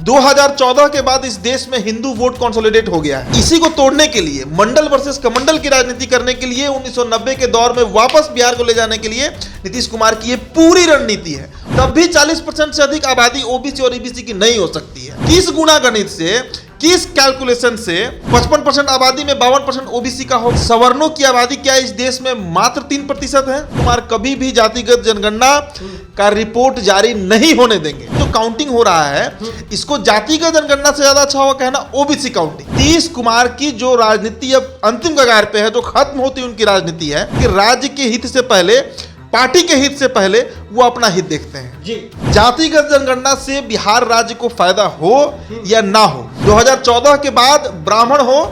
2014 के बाद इस देश में हिंदू वोट कंसोलिडेट हो गया है। इसी को तोड़ने के लिए, मंडल वर्सेस कमंडल की राजनीति करने के लिए, 1990 के दौर में वापस बिहार को ले जाने के लिए नीतीश कुमार की ये पूरी रणनीति है। तब भी 40% से अधिक आबादी ओबीसी और ईबीसी की नहीं हो सकती है। किस गुणा गणित से, किस कैलकुलेशन से 55% आबादी में 52% ओबीसी का हो? सवर्णों की आबादी क्या इस देश में मात्र 3% है? कुमार कभी भी जातिगत जनगणना का रिपोर्ट जारी नहीं होने देंगे। जो काउंटिंग हो रहा है इसको जातिगत जनगणना से ज्यादा अच्छा होगा कहना ओबीसी काउंटिंग। नीतीश कुमार की जो राजनीति अब अंतिम कगार पे है, जो खत्म होती उनकी राजनीति है कि राज्य के हित से पहले, पार्टी के हित से पहले वो अपना हित देखते हैं जी। जातिगत जनगणना से बिहार राज्य को फायदा हो या ना हो, 2014 के बाद ब्राह्मण हो,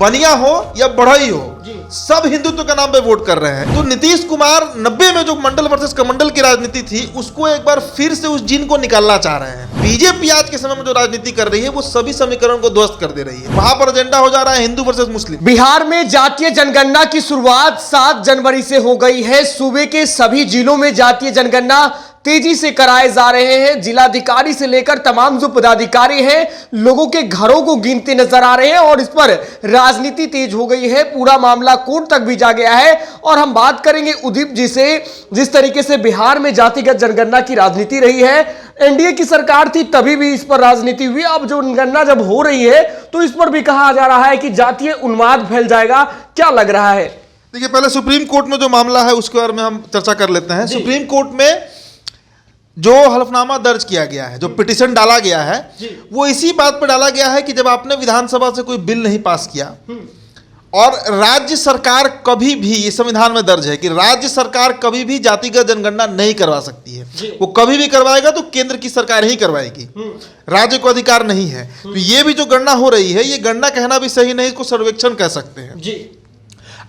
बनिया हो या बढ़ई हो, सब हिंदुत्व के नाम पे वोट कर रहे हैं। तो नीतीश कुमार 90 में जो मंडल वर्सेस कमंडल की राजनीति थी उसको एक बार फिर से उस जीन को निकालना चाह रहे हैं। बीजेपी आज के समय में जो राजनीति कर रही है वो सभी समीकरण को ध्वस्त कर दे रही है। वहां पर एजेंडा हो जा रहा है हिंदू वर्सेस मुस्लिम। बिहार में जातीय जनगणना की शुरुआत 7 जनवरी से हो गई है। सूबे के सभी जिलों में जातीय जनगणना तेजी से कराए जा रहे हैं। जिलाधिकारी से लेकर तमाम जो पदाधिकारी हैं लोगों के घरों को गिनते नजर आ रहे हैं और इस पर राजनीति तेज हो गई है। पूरा मामला कोर्ट तक भी जा गया है। और हम बात करेंगे उदीप जी से, जिस तरीके से बिहार में जातिगत जनगणना की राजनीति रही है, एनडीए की सरकार थी तभी भी इस पर राजनीति हुई। अब जो जनगणना जब हो रही है तो इस पर भी कहा जा रहा है कि जातीय उन्माद फैल जाएगा। क्या लग रहा है? देखिए, पहले सुप्रीम कोर्ट में जो मामला है उसके बारे में हम चर्चा कर लेते हैं। सुप्रीम कोर्ट में जो हलफनामा दर्ज किया गया है, जो पिटीशन डाला गया है, वो इसी बात पर डाला गया है कि जब आपने विधानसभा से कोई बिल नहीं पास किया और राज्य सरकार कभी भी, ये संविधान में दर्ज है कि राज्य सरकार कभी भी जातिगत जनगणना नहीं करवा सकती है। वो कभी भी करवाएगा तो केंद्र की सरकार ही करवाएगी, राज्य को अधिकार नहीं है। तो ये भी जो गणना हो रही है, ये गणना कहना भी सही नहीं, इसको सर्वेक्षण कह सकते हैं।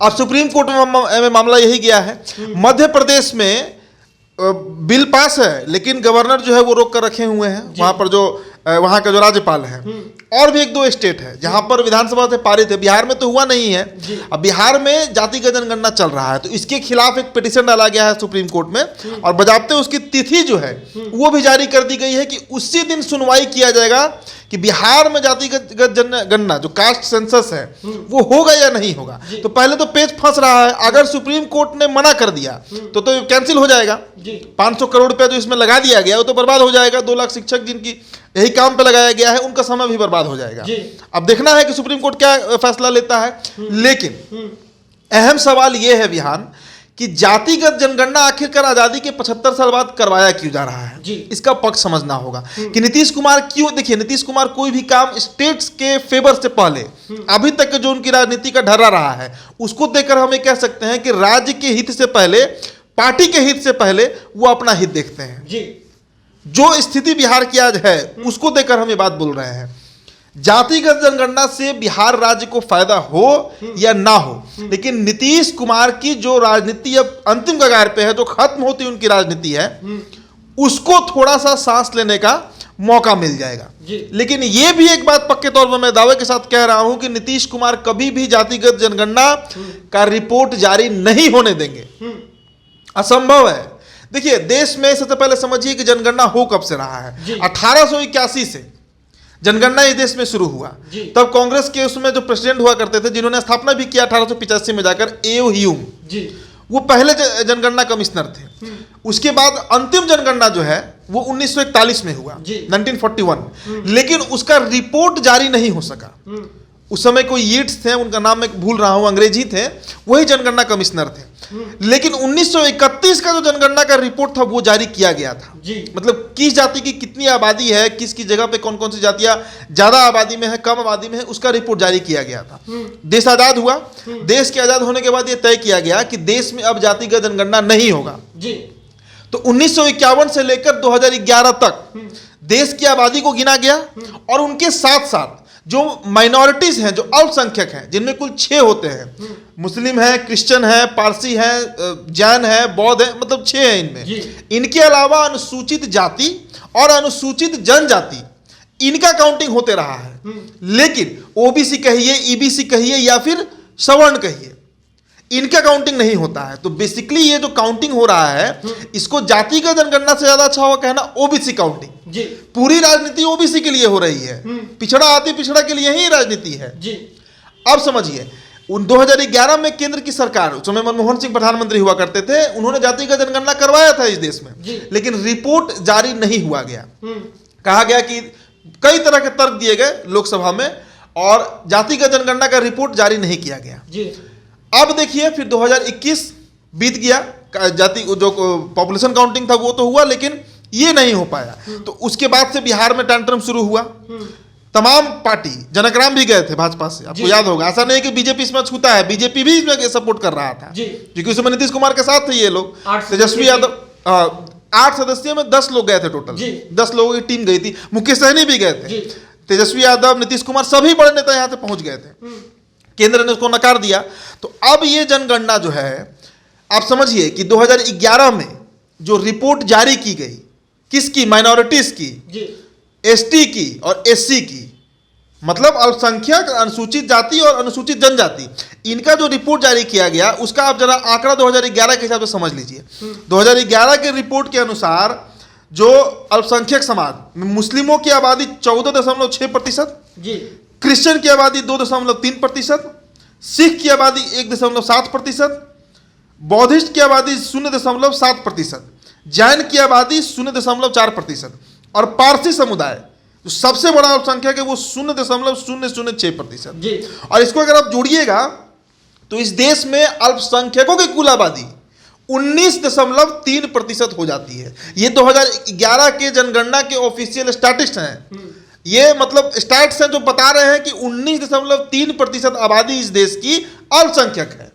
अब सुप्रीम कोर्ट में मामला यही गया है। मध्य प्रदेश में बिल पास है लेकिन गवर्नर जो है वो रोक कर रखे हुए हैं। वहां पर जो वहां का जो राज्यपाल है, और भी 1-2 स्टेट है जहां पर विधानसभा से पारित है। बिहार में तो हुआ नहीं है। अब बिहार में जातिगत जनगणना चल रहा है तो इसके खिलाफ एक पिटीशन डाला गया है सुप्रीम कोर्ट में और बजाबते उसकी तिथि जो है वो भी जारी कर दी गई है कि उसी दिन सुनवाई किया जाएगा कि बिहार में जातिगत जनगणना जो कास्ट सेंसस है वो होगा या नहीं होगा। तो पहले तो पेच फंस रहा है। अगर सुप्रीम कोर्ट ने मना कर दिया तो कैंसिल हो जाएगा। 500 करोड़ रुपया जो इसमें लगा दिया गया वो तो बर्बाद हो जाएगा। 2 लाख शिक्षक जिनकी यही काम पे लगाया गया है उनका समय भी बर्बाद हो जाएगा। अब देखना है कि सुप्रीम कोर्ट क्या फैसला लेता है। लेकिन अहम सवाल यह है बिहान कि जातिगत जनगणना आखिरकार आजादी के 75 साल बाद करवाया क्यों जा रहा है, इसका पक्ष समझना होगा कि नीतीश कुमार क्यों। देखिए, नीतीश कुमार कोई भी काम स्टेट्स के फेवर से पहले, अभी तक जो उनकी राजनीति का ढर्रा रहा है उसको देखकर हम ये कह सकते हैं कि राज्य के हित से पहले, पार्टी के हित से पहले वो अपना हित देखते हैं। जो स्थिति बिहार की आज है उसको देखकर हम ये बात बोल रहे हैं। जातिगत जनगणना से बिहार राज्य को फायदा हो या ना हो, लेकिन नीतीश कुमार की जो राजनीति अब अंतिम कगार पे है, जो खत्म होती उनकी राजनीति है, उसको थोड़ा सा सांस लेने का मौका मिल जाएगा। लेकिन ये भी एक बात पक्के तौर पर मैं दावे के साथ कह रहा हूं कि नीतीश कुमार कभी भी जातिगत जनगणना का रिपोर्ट जारी नहीं होने देंगे। असंभव है। देखिए, देश में सबसे पहले समझिए कि जनगणना हो कब से रहा है। 1881 से जनगणना इस देश में शुरू हुआ। तब कांग्रेस के उसमें जो प्रेसिडेंट हुआ करते थे, जिन्होंने स्थापना भी किया 1885 में जाकर, एओ ह्यूम, वो पहले जनगणना कमिश्नर थे। उसके बाद अंतिम जनगणना जो है वो 1941 में हुआ, 1941। लेकिन उसका रिपोर्ट जारी नहीं हो सका। उस समय कोई यीट्स थे, उनका नाम मैं भूल रहा हूं, अंग्रेजी थे, वही जनगणना कमिश्नर थे। लेकिन 1931 का जो जनगणना का रिपोर्ट था वो जारी किया गया था। मतलब किस जाति की कितनी आबादी है, किस किस जगह पे कौन कौन सी जातियां ज्यादा आबादी में है, कम आबादी में है, उसका रिपोर्ट जारी किया गया था। देश आजाद हुआ। देश के आजाद होने के बाद यह तय किया गया कि देश में अब जातिगत जनगणना नहीं होगा। तो 1951 से लेकर 2011 तक देश की आबादी को गिना गया और उनके साथ साथ जो माइनॉरिटीज हैं, जो अल्पसंख्यक हैं, जिनमें कुल 6 होते हैं, मुस्लिम है, क्रिश्चियन है, पारसी है, जैन है, बौद्ध है, मतलब 6 है इनमें। इनके अलावा अनुसूचित जाति और अनुसूचित जनजाति, इनका काउंटिंग होते रहा है। लेकिन ओबीसी कहिए, ईबीसी कहिए या फिर सवर्ण कहिए, इनका काउंटिंग नहीं होता है। तो बेसिकली ये जो काउंटिंग हो रहा है इसको जातिगत जनगणना से ज्यादा अच्छा होगा कहना ओबीसी काउंटिंग। जी। पूरी राजनीति ओबीसी के लिए हो रही है, पिछड़ा अति पिछड़ा के लिए ही राजनीति है। जी। अब समझिए 2011 में केंद्र की सरकार, उस समय मनमोहन सिंह प्रधानमंत्री हुआ करते थे, उन्होंने जातिगत जनगणना करवाया था इस देश में, लेकिन रिपोर्ट जारी नहीं हुआ गया। कहा गया कि कई तरह के तर्क दिए गए लोकसभा में और जातिगत जनगणना का रिपोर्ट जारी नहीं किया गया। जी। अब देखिए फिर 2021 बीत गया, जाति जो पॉपुलेशन काउंटिंग था वो तो हुआ लेकिन ये नहीं हो पाया। तो उसके बाद से बिहार में टैंट्रम शुरू हुआ। तमाम पार्टी, जनकराम भी गए थे भाजपा से, आपको याद होगा। ऐसा नहीं कि बीजेपी इसमें छूता है, बीजेपी भी इसमें सपोर्ट कर रहा था क्योंकि उस समय नीतीश कुमार के साथ थे ये लोग। तेजस्वी यादव 8 सदस्यों में 10 लोग गए थे टोटल, 10 लोगों की टीम गई थी। मुकेश सहनी भी गए थे, तेजस्वी यादव, नीतीश कुमार, सभी बड़े नेता यहाँ से पहुंच गए थे। केंद्र ने उसको नकार दिया। तो अब ये जनगणना जो है, आप समझिए कि 2011 में जो रिपोर्ट जारी की गई, किसकी? माइनॉरिटीज की, एसटी की और एससी की, मतलब अल्पसंख्यक, अनुसूचित जाति और अनुसूचित जनजाति, इनका जो रिपोर्ट जारी किया गया उसका आप जरा आंकड़ा 2011 के हिसाब से समझ लीजिए। 2011 के रिपोर्ट के अनुसार जो अल्पसंख्यक समाज, मुस्लिमों की आबादी 14.6%, क्रिश्चियन की आबादी 2.3%, सिख की आबादी 1.7%, बौद्धिस्ट की आबादी 0.7%, जैन की आबादी 0.4% और पारसी समुदाय जो सबसे बड़ा अल्पसंख्यक है वो 0.006%। और इसको अगर आप जोड़िएगा तो इस देश में अल्पसंख्यकों की कुल आबादी 19.3% हो जाती है। ये 2011 के जनगणना के ऑफिशियल स्टैटिस्टिक्स हैं। ये मतलब स्टैट्स हैं जो बता रहे हैं कि 19.3% आबादी इस देश की अल्पसंख्यक है।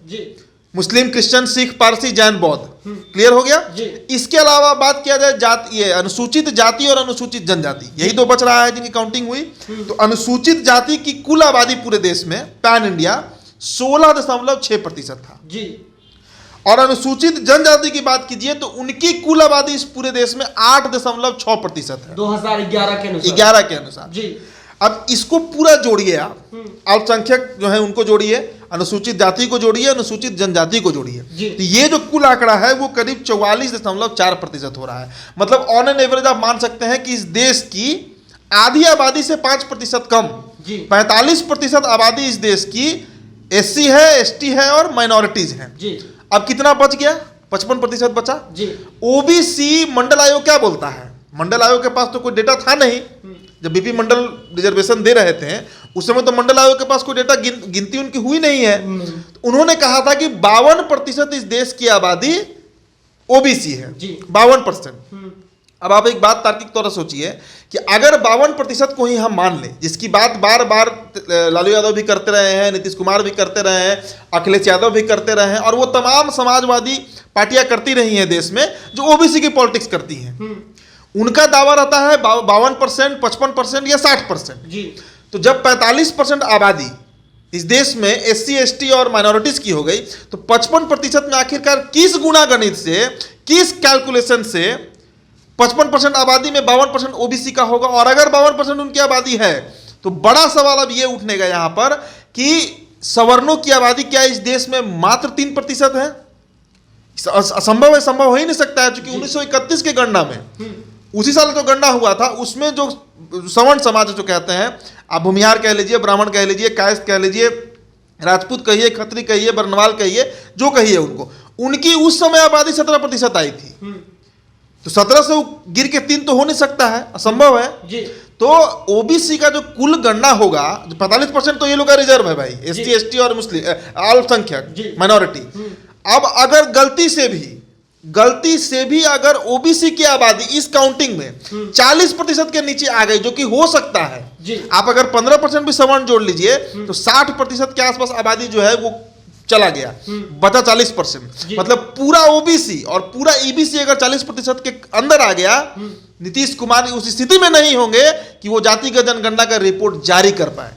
मुस्लिम, क्रिश्चियन, सिख, पारसी, जैन, बौद्ध। क्लियर हो गया? इसके अलावा बात किया जाए जाति, ये अनुसूचित जाति और अनुसूचित जनजाति, यही दो बच रहा है जिनकी काउंटिंग हुई। तो अनुसूचित जाति की कुल आबादी पूरे देश में पैन इंडिया 16.6% था और अनुसूचित जनजाति की बात कीजिए तो उनकी कुल आबादी इस पूरे देश में 8.6% है 2011 के अनुसार। अब इसको पूरा जोड़िए आप, अल्पसंख्यक जो है उनको जोड़िए, अनुसूचित जाति को जोड़िए, अनुसूचित जनजाति को जोड़िए, तो ये जो कुल आंकड़ा है वो करीब 44.4% हो रहा है। मतलब ऑन एन एवरेज आप मान सकते हैं कि इस देश की आधी आबादी से 5% कम 45% आबादी इस देश की एससी है, एसटी है और माइनॉरिटीज है। अब कितना बच गया? 55% बचा। ओबीसी मंडल आयोग क्या बोलता है? मंडल आयोग के पास तो कोई डेटा था नहीं जब बीपी मंडल रिजर्वेशन दे रहे थे, उस समय तो मंडल आयोग के पास कोई डेटा गिनती उनकी हुई नहीं है। तो उन्होंने कहा था कि 52% इस देश की आबादी ओबीसी है, 52%। अब आप एक बात तार्किक तौर से सोचिए कि अगर 52% को ही हम मान लें, जिसकी बात बार बार लालू यादव भी करते रहे हैं, नीतीश कुमार भी करते रहे हैं, अखिलेश यादव भी करते रहे हैं और वो तमाम समाजवादी पार्टियां करती रही हैं देश में जो ओबीसी की पॉलिटिक्स करती हैं, उनका दावा रहता है 52%, 55% या 60%। तो जब 45% आबादी इस देश में एससी, एसटी और माइनॉरिटीज की हो गई तो 55% में आखिरकार किस गुणा गणित से, किस कैलकुलेशन से 55% आबादी में 52% ओबीसी का होगा? और अगर 52% उनकी आबादी है तो बड़ा सवाल अब ये उठनेगा यहां पर कि सवर्णों की आबादी क्या इस देश में मात्र 3% है? असंभव है, संभव हो ही नहीं सकता है, क्योंकि 1931 के गणना में, उसी साल जो गणना हुआ था उसमें जो सवर्ण समाज जो कहते हैं, आप भूमिहार कह लीजिए, ब्राह्मण कह लीजिए, कायस्थ कह लीजिए, राजपूत कहिए, खत्री कहिए, बर्नवाल कहिए, जो कहिए उनको, उनकी उस समय आबादी 17% आई थी। तो 17 से गिर के 3 तो हो नहीं सकता है, असंभव है। तो ओबीसी का जो कुल गणना होगा, 45% तो ये लोग का रिजर्व है भाई, एसटी, एसटी और मुस्लिम अल्पसंख्यक माइनॉरिटी। अब अगर गलती से भी अगर ओबीसी की आबादी इस काउंटिंग में 40% के नीचे आ गई, जो कि हो सकता है, आप अगर 15% भी सवर्ण जोड़ लीजिए तो 60% के आसपास आबादी जो है वो चला गया, बचा 40%। मतलब पूरा ओबीसी और पूरा ईबीसी अगर 40% के अंदर आ गया, नीतीश कुमार उस स्थिति में नहीं होंगे कि वो जातिगत जनगणना का रिपोर्ट जारी कर पाए।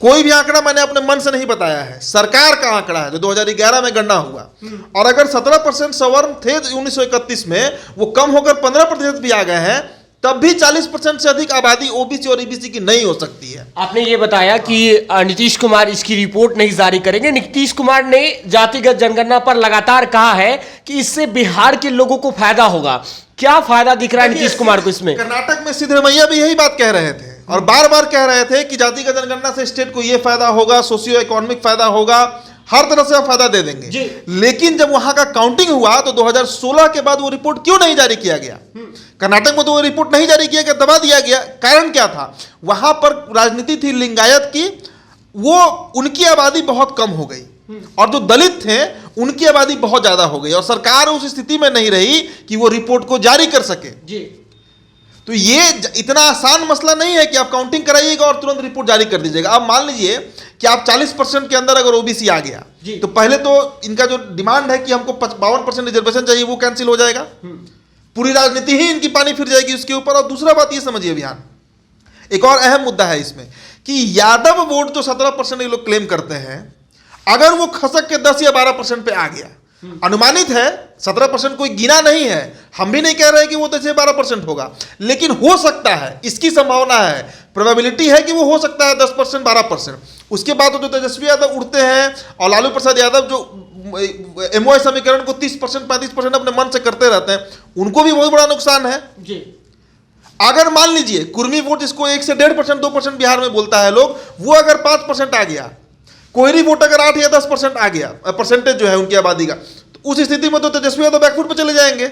कोई भी आंकड़ा मैंने अपने मन से नहीं बताया है, सरकार का आंकड़ा है जो 2011 में गणना हुआ। और अगर 17% सवर्ण थे 1931 में, वो कम होकर 15% भी आ गए हैं, तब भी 40% से अधिक आबादी ओबीसी और ईबीसी की नहीं हो सकती है। आपने ये बताया कि नीतीश कुमार इसकी रिपोर्ट नहीं जारी करेंगे। नीतीश कुमार ने जातिगत जनगणना पर लगातार कहा है कि इससे बिहार के लोगों को फायदा होगा। क्या फायदा दिख रहा है नीतीश कुमार को इसमें? कर्नाटक में सिद्धरमैया भी यही बात कह रहे थे और बार बार कह रहे थे कि जातिगत जनगणना से स्टेट को यह फायदा होगा, सोशियो इकोनॉमिक फायदा होगा, हर तरह से हम फायदा दे देंगे। लेकिन जब वहां का काउंटिंग हुआ तो 2016 के बाद वो रिपोर्ट क्यों नहीं जारी किया गया? कर्नाटक में तो वो रिपोर्ट नहीं जारी किया गया, दबा दिया गया। कारण क्या था? वहां पर राजनीति थी लिंगायत की, वो उनकी आबादी बहुत कम हो गई और जो दलित थे उनकी आबादी बहुत ज्यादा हो गई और सरकार उस स्थिति में नहीं रही कि वो रिपोर्ट को जारी कर सके। तो ये इतना आसान मसला नहीं है कि आप काउंटिंग कराइएगा और तुरंत रिपोर्ट जारी कर दीजिएगा। अब मान लीजिए कि आप 40% के अंदर अगर ओबीसी आ गया तो पहले तो इनका जो डिमांड है कि हमको 52% रिजर्वेशन चाहिए वो कैंसिल हो जाएगा, पूरी राजनीति ही इनकी पानी फिर जाएगी उसके ऊपर। और दूसरा बात ये समझिए अभियान, एक और अहम मुद्दा है इसमें कि यादव वोट जो 17% ये लोग क्लेम करते हैं, अगर वो खसक के 10 या 12% पे आ गया, अनुमानित है 17%, कोई गिना नहीं है, हम भी नहीं कह रहे कि वो 10 से 12% होगा, लेकिन हो सकता है, इसकी संभावना है, प्रोबेबिलिटी है कि वो हो सकता है 10% 12%। उसके बाद जो तेजस्वी यादव उड़ते हैं और लालू प्रसाद यादव जो एमओआई समीकरण को 30% 35% अपने मन से करते रहते हैं, उनको भी बहुत बड़ा नुकसान है। अगर मान लीजिए कुर्मी वोट, इसको 1 से 1.5% 2% बिहार में बोलता है लोग, वो अगर 5% आ गया, कोयरी वोट अगर 8 या 10% आ गया, परसेंटेज जो है उनकी आबादी का, तो उस स्थिति में तो तेजस्वी यादव बैकफुट पे चले जाएंगे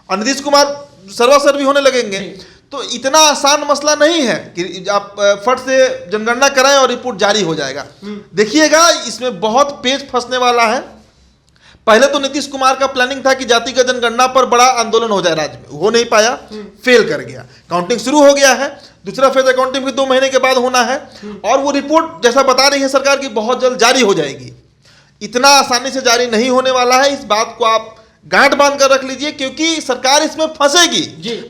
और नीतीश कुमार सर्वासर्वी होने लगेंगे। तो इतना आसान मसला नहीं है कि आप फट से जनगणना कराएं और रिपोर्ट जारी हो जाएगा। देखिएगा इसमें बहुत पेच फंसने वाला है। पहले तो नीतीश कुमार का प्लानिंग था कि जातिगत जनगणना पर बड़ा आंदोलन हो जाए राज्य में, हो नहीं पाया, फेल कर गया। काउंटिंग शुरू हो गया है, दूसरा फेज अकाउंटिंग भी 2 महीने के बाद होना है और वो रिपोर्ट जैसा बता रही है सरकार की बहुत जल्द जारी हो जाएगी। इतना आसानी से जारी नहीं होने वाला है, इस बात को आप गांठ बांध कर रख लीजिए, क्योंकि सरकार इसमें फंसेगी।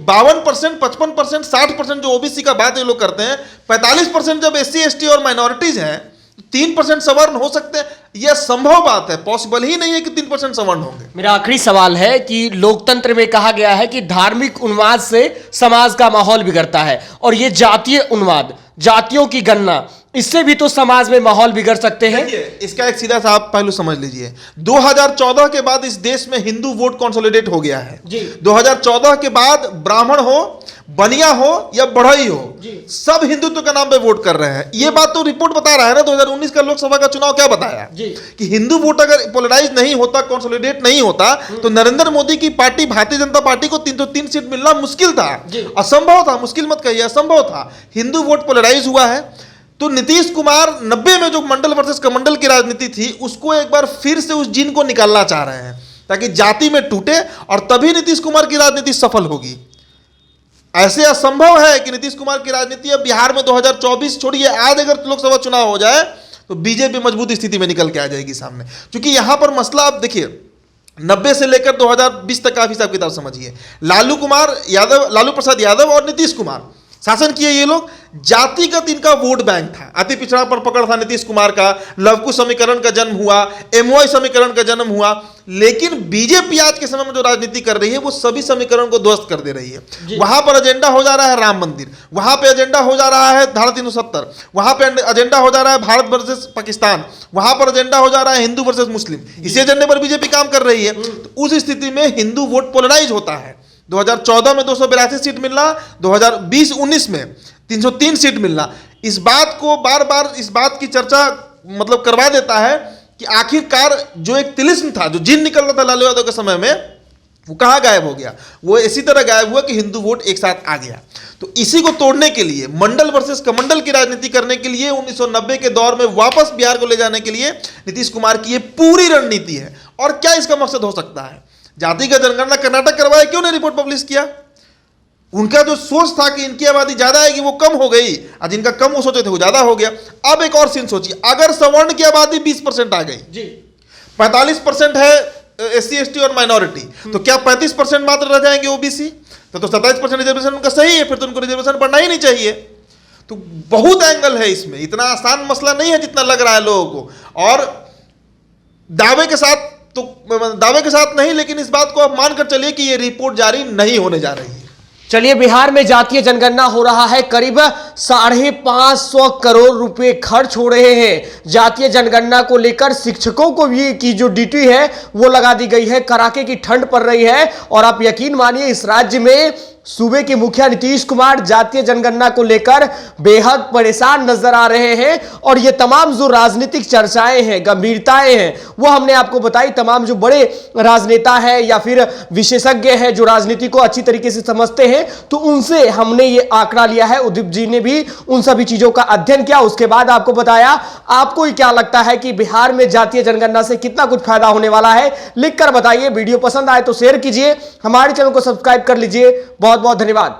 52%, 55%, 60% जो ओबीसी का बात ये लोग करते हैं, 45% जब एससी एसटी और माइनॉरिटीज हैं, 3% सवर्ण हो सकते हैं। यह संभव बात है, पॉसिबल ही नहीं है कि 3% सवर्ण होंगे। मेरा आखिरी सवाल है कि लोकतंत्र में कहा गया है कि धार्मिक उन्माद से समाज का माहौल बिगड़ता है और ये जातीय उन्माद, जातियों की गणना, इससे भी तो समाज में माहौल बिगड़ सकते हैं। इसका एक सीधा सा आप पहलू समझ लीजिए, 2014 के बाद इस देश में हिंदू वोट कंसोलिडेट हो गया है। 2014 के बाद ब्राह्मण हो, बनिया हो या बढ़ई हो, सब हिंदुत्व के नाम पे वोट कर रहे हैं। ये बात तो रिपोर्ट बता रहा है ना, 2019 का लोकसभा का चुनाव क्या बताया कि हिंदू वोट अगर पोलराइज नहीं होता, कंसोलिडेट नहीं होता, तो नरेंद्र मोदी की पार्टी भारतीय जनता पार्टी को 303 सीट मिलना मुश्किल था, असंभव था। मुश्किल मत कहिए, असंभव था। हिंदू वोट पोलराइज हुआ है। तो नीतीश कुमार 90 में जो मंडल वर्सेस कमंडल की राजनीति थी, उसको एक बार फिर से उस जीन को निकालना चाह रहे हैं ताकि जाति में टूटे और तभी नीतीश कुमार की राजनीति सफल होगी। ऐसे असंभव है कि नीतीश कुमार की राजनीति अब बिहार में 2024 छोड़िए, आज अगर लोकसभा चुनाव हो जाए तो बीजेपी मजबूत स्थिति में निकल के आ जाएगी सामने। क्योंकि यहां पर मसला आप देखिए, 90 से लेकर 2020 तक का हिसाब किताब समझिए। लालू प्रसाद यादव और नीतीश कुमार शासन किए, ये लोग जातिगत इनका वोट बैंक था, अति पिछड़ा पर पकड़ था नीतीश कुमार का, लवकुश समीकरण का जन्म हुआ, एमओआई समीकरण का जन्म हुआ। लेकिन बीजेपी आज के समय में जो राजनीति कर रही है वो सभी समीकरण को ध्वस्त कर दे रही है। वहां पर एजेंडा हो जा रहा है राम मंदिर, वहां पे एजेंडा हो जा रहा है धारा 370, वहां पे एजेंडा हो जा रहा है भारत वर्सेस पाकिस्तान, वहां पर एजेंडा हो जा रहा है हिंदू वर्सेस मुस्लिम। इसी एजेंडे पर बीजेपी काम कर रही है। तो उस स्थिति में हिंदू वोट पोलराइज होता है। 2014 में 282 सीट मिलना, 2020-19 में 303 सीट मिलना, इस बात को बार बार इस बात की चर्चा मतलब करवा देता है कि आखिरकार जो एक तिलिस्म था, जो जिन निकल रहा था लालू यादव के समय में, वो कहाँ गायब हो गया? वो इसी तरह गायब हुआ कि हिंदू वोट एक साथ आ गया। तो इसी को तोड़ने के लिए, मंडल वर्सेस कमंडल की राजनीति करने के लिए, 1990 के दौर में वापस बिहार को ले जाने के लिए नीतीश कुमार की ये पूरी रणनीति है। और क्या इसका मकसद हो सकता है? जातिगत जनगणना कर्नाटक करवाए, क्यों नहीं रिपोर्ट पब्लिश किया? उनका जो सोच था कि इनकी आबादी ज्यादा आएगी वो कम हो गई, आज जिनका कम वो सोचे थे वो ज्यादा हो गया। अब एक और सीन सोचिए, अगर सवर्ण की आबादी 20% आ गई, 45% है एससी एसटी और माइनॉरिटी, तो क्या 35% मात्र रह जाएंगे ओबीसी? तो 27% रिजर्वेशन उनका सही है, फिर तो उनको रिजर्वेशन बढ़ना ही नहीं चाहिए। तो बहुत एंगल है इसमें, इतना आसान मसला नहीं है जितना लग रहा है लोगों को। और दावे के साथ नहीं, लेकिन इस बात को आप मानकर चलिए कि ये रिपोर्ट जारी नहीं होने जा रही है। चलिए, बिहार में जातीय जनगणना हो रहा है, करीब 550 करोड़ रुपए खर्च हो रहे हैं। जातीय जनगणना को लेकर शिक्षकों को भी की जो ड्यूटी है वो लगा दी गई है। कड़ाके की ठंड पड़ रही है और आप यकीन मानिए इस राज्य में सूबे के मुखिया नीतीश कुमार जातीय जनगणना को लेकर बेहद परेशान नजर आ रहे हैं और ये तमाम जो राजनीतिक चर्चाएं हैं, गंभीरताएं हैं, वो हमने आपको बताई। तमाम जो बड़े राजनेता है या फिर विशेषज्ञ हैं जो राजनीति को अच्छी तरीके से समझते हैं, तो उनसे हमने ये आंकड़ा लिया है। उदीप जी ने भी उन सभी चीजों का अध्ययन किया, उसके बाद आपको बताया। आपको क्या लगता है कि बिहार में जातीय जनगणना से कितना कुछ फायदा होने वाला है, लिखकर बताइए। वीडियो पसंद आए तो शेयर कीजिए, हमारे चैनल को सब्सक्राइब कर लीजिए। बहुत बहुत धन्यवाद।